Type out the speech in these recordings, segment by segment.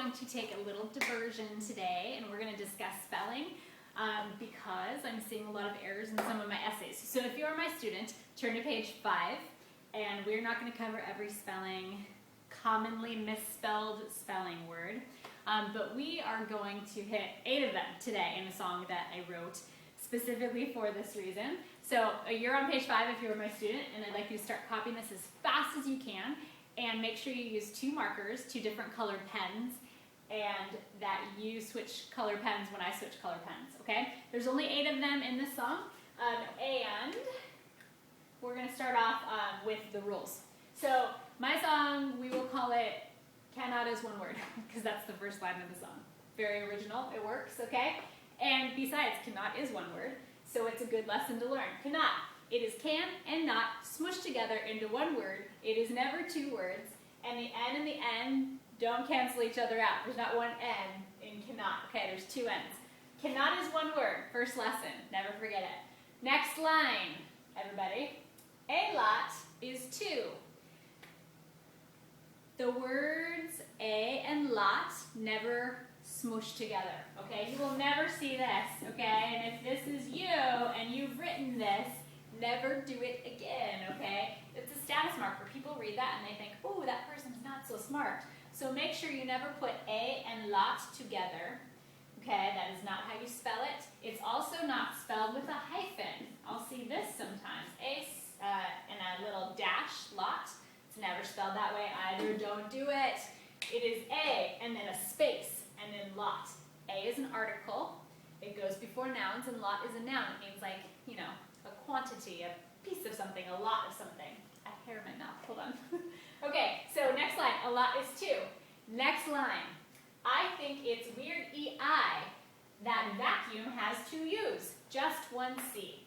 going to take a little diversion today, and we're going to discuss spelling because I'm seeing a lot of errors in some of my essays. So if you are my student, turn to page 5, and we're not going to cover every commonly misspelled spelling word, but we are going to hit 8 of them today in a song that I wrote specifically for this reason. So you're on page 5 if you're my student, and I'd like you to start copying this as fast as you can, and make sure you use 2 markers, 2 different colored pens, and that you switch color pens when I switch color pens, okay? There's only 8 of them in this song, and we're going to start off with the rules. So my song, we will call it Cannot is one word, because that's the first line of the song. Very original, it works, okay? And besides, cannot is one word, so it's a good lesson to learn. Cannot. It is can and not smushed together into one word. It is never 2 words, and the N and the N don't cancel each other out. There's not one N in cannot. Okay, there's 2 N's. Cannot is one word. First lesson. Never forget it. Next line, everybody. A lot is 2. The words a and lot never smush together, okay? You will never see this, okay? And if this is you and you've written this, never do it again, okay? It's a status marker. People read that and they think, oh, that person's not so smart. So make sure you never put a and lot together, okay? That is not how you spell it. It's also not spelled with a hyphen. I'll see this sometimes. A and a little dash, lot. It's never spelled that way either. Don't do it. It is a and then a space and then lot. A is an article. It goes before nouns, and lot is a noun. It means like, you know, a quantity, a piece of something, a lot of something. I have hair in my mouth. Hold on. Okay, so next line. A lot is 2. Next line. I think it's weird, EI, that vacuum has 2 U's, just 1 C.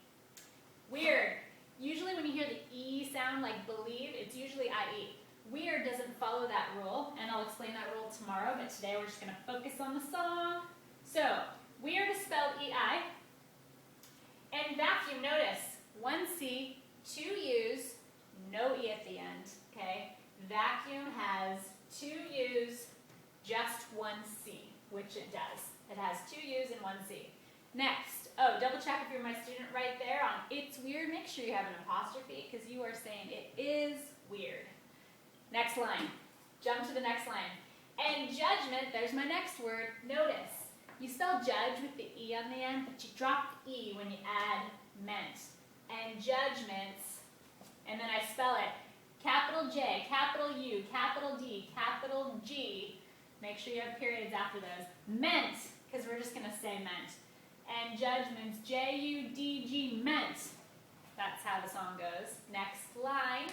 Weird. Usually when you hear the E sound like believe, it's usually IE. Weird doesn't follow that rule, and I'll explain that rule tomorrow, but today we're just going to focus on the song. So, weird is spelled EI, and vacuum, notice, 1 C, 2 U's, no E at the end, okay? Vacuum has 2 U's, just 1 C, which it does. It has 2 U's and 1 C. Next, double check if you're my student right there on it's weird. Make sure you have an apostrophe because you are saying it is weird. Next line. Jump to the next line. And judgment, there's my next word. Notice, you spell judge with the E on the end, but you drop the E when you add ment. And judgments, and then I spell it capital J, capital U, capital D, capital G. Make sure you have periods after those. Meant, because we're just going to say meant. And judgments, J-U-D-G, meant. That's how the song goes. Next line.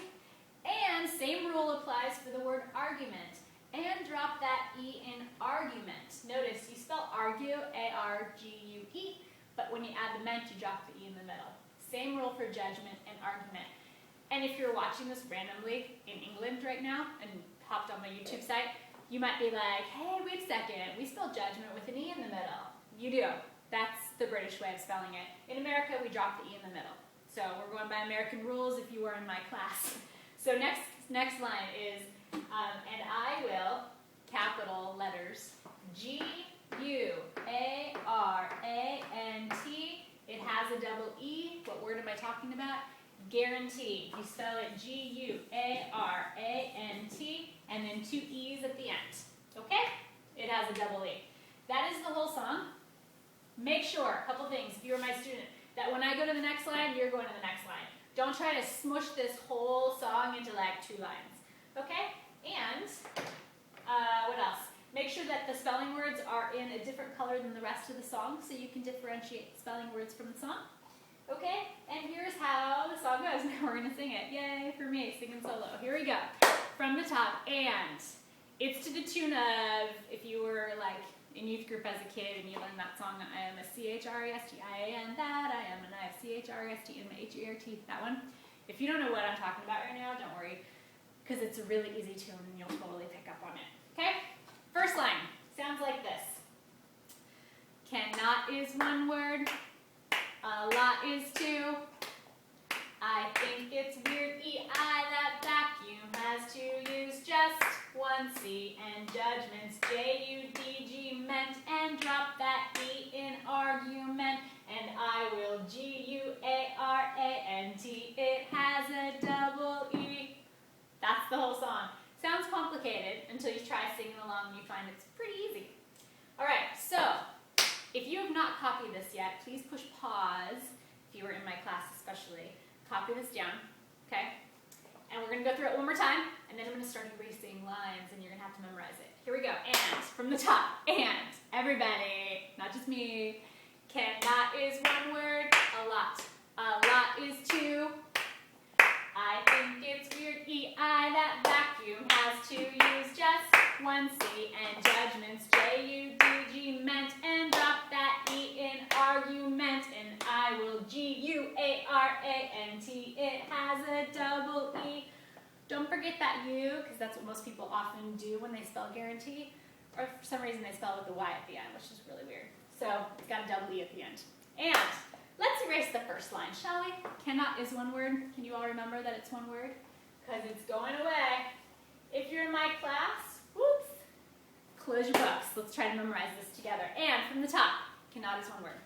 And same rule applies for the word argument. And drop that E in argument. Notice you spell argue, A-R-G-U-E, but when you add the meant, you drop the E in the middle. Same rule for judgment and argument. And if you're watching this randomly in England right now and hopped on my YouTube site, you might be like, hey, wait a second, we spell judgment with an E in the middle. You do. That's the British way of spelling it. In America, we drop the E in the middle. So we're going by American rules if you were in my class. So next line is, and I will, capital letters, G-U-A-R-A-N-T. It has a double E. What word am I talking about? Guarantee. You spell it G-U-A-R-A-N-T, and then 2 E's at the end. Okay? It has a double E. That is the whole song. Make sure, a couple things, if you're my student, that when I go to the next line, you're going to the next line. Don't try to smush this whole song into like 2 lines. Okay? And, what else? Make sure that the spelling words are in a different color than the rest of the song so you can differentiate spelling words from the song. Okay? And here's how the song goes. Now we're going to sing it. Yay for me, singing solo. Here we go. From the top, and it's to the tune of, if you were like in youth group as a kid and you learned that song, I am a C-H-R-E-S-T-I-A-N, that I am, and I have C-H-R-E-S-T and H-E-R-T, that one. If you don't know what I'm talking about right now, don't worry, because it's a really easy tune and you'll totally pick up on it. Okay? First line sounds like this. Cannot is 1 word. A lot is 2. I think it's weird, E-I, that vacuum has 2 U's, just 1 one C, and judgments J-U-D-G meant, and drop that E in argument, and I will G-U-A-R-A-N-T. It has a double E. That's the whole song. Sounds complicated until you try singing along and you find it's pretty easy. All right, so if you have not copied this yet, please push pause, if you were in my class especially. Copy this down, okay? And we're going to go through it one more time, and then I'm going to start erasing lines, and you're going to have to memorize it. Here we go. And from the top. And everybody, not just me. Cannot is one word. A lot. A lot is two. I think it's weird. E-I, that vacuum has to use just one C, and judgments J-U-D-G meant, and drop that E in argument, and I will G-U-A-R-A-N-T. It has a double E. Don't forget that U, because that's what most people often do when they spell guarantee, or for some reason they spell with the Y at the end, which is really weird. So it's got a double E at the end. And let's erase the first line, shall we? Cannot is one word. Can you all remember that it's one word? Because it's going away. If you're in my class, whoops, close your books. Let's try to memorize this together. And from the top, cannot is one word.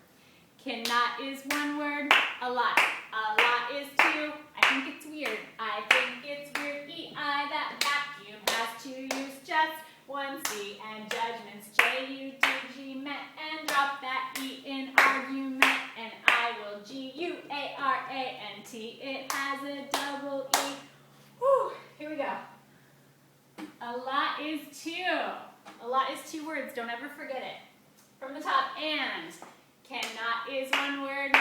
Cannot is one word. A lot. A lot is two. I think it's weird. I think it's weird. E-I, that vacuum has to use just one C, and judgments J-U-D-G meant, and drop that E in argument, and I will G-U-A-R-A-N-T. It has a double E. Whew, here we go. A lot is two. A lot is two words. Don't ever forget it. From the top, and cannot is one word.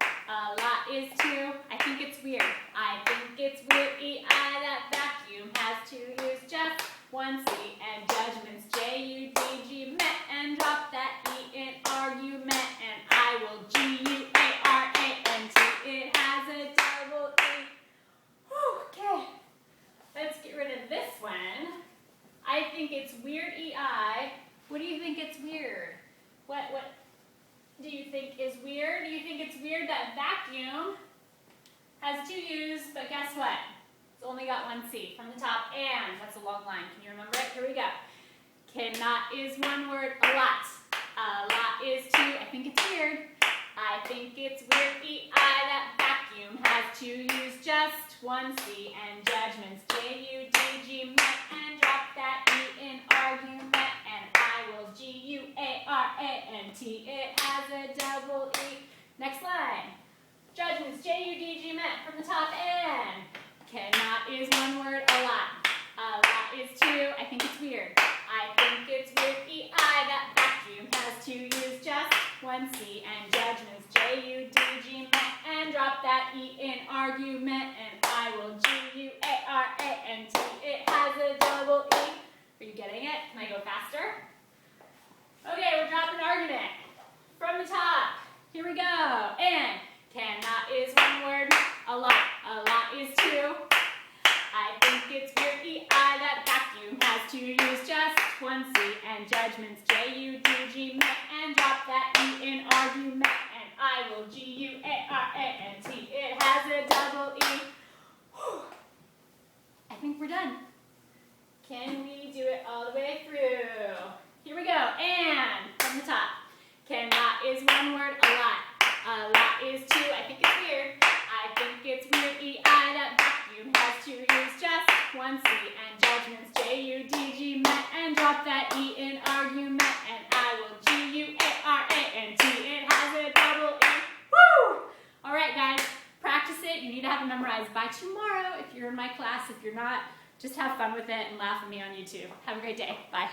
A lot is two. I think it's weird. I think it's weird. E-I, that vacuum has to use just one C, and judgments J-U-D-G meant, and drop that E in argument, and I will G-U-A-R-A-N-T. It has a double E. Whew, okay, let's get rid of this one. I think it's weird. E-I. What do you think it's weird? What do you think is weird? Do you think it's weird that vacuum has two U's, but guess what? It's only got one C. From the top, and that's a long line. Can you remember it? Here we go. Cannot is one word. A lot. A lot is two. I think it's weird. I think it's weird. E-I, that vacuum has to use just one C, and judgments J-U-D-G meant, and drop that E in argument, and I will G-U-A-R-A-N-T. It has a double E. Next line. Judgments J-U-D-G meant, from the top, and cannot is one word. A lot. A lot is two. I think it's weird. I think it's weird. E-I, that vacuum has to use just one C, and judgments J-U-D-G meant, and drop that E in argument, and I will G-U-A-R-A-N-T. It has a double E. Are you getting it? Can I go faster? Okay, we're dropping argument. From the top. Here we go. And cannot is one word. A lot. A lot is two. I think it's weird. E-I, that vacuum has to use just one C, and judgments J-U-D-G meant, and drop that E in argument, and I will G-U-A-R-A-N-T. It has a double E. Whew. I think we're done. Can we do it all the way through? Here we go. And from the top. Cannot is one word. A lot. A lot is two. I think it's weird. I think it's weird. E-I, that vacuum has to use just one C, and judgments J-U-D-G meant, and drop that E in argument, and I will G-U-A-R-A-N-T. It has a double E. Woo! All right, guys, practice it. You need to have it memorized by tomorrow if you're in my class. If you're not, just have fun with it and laugh at me on YouTube. Have a great day. Bye.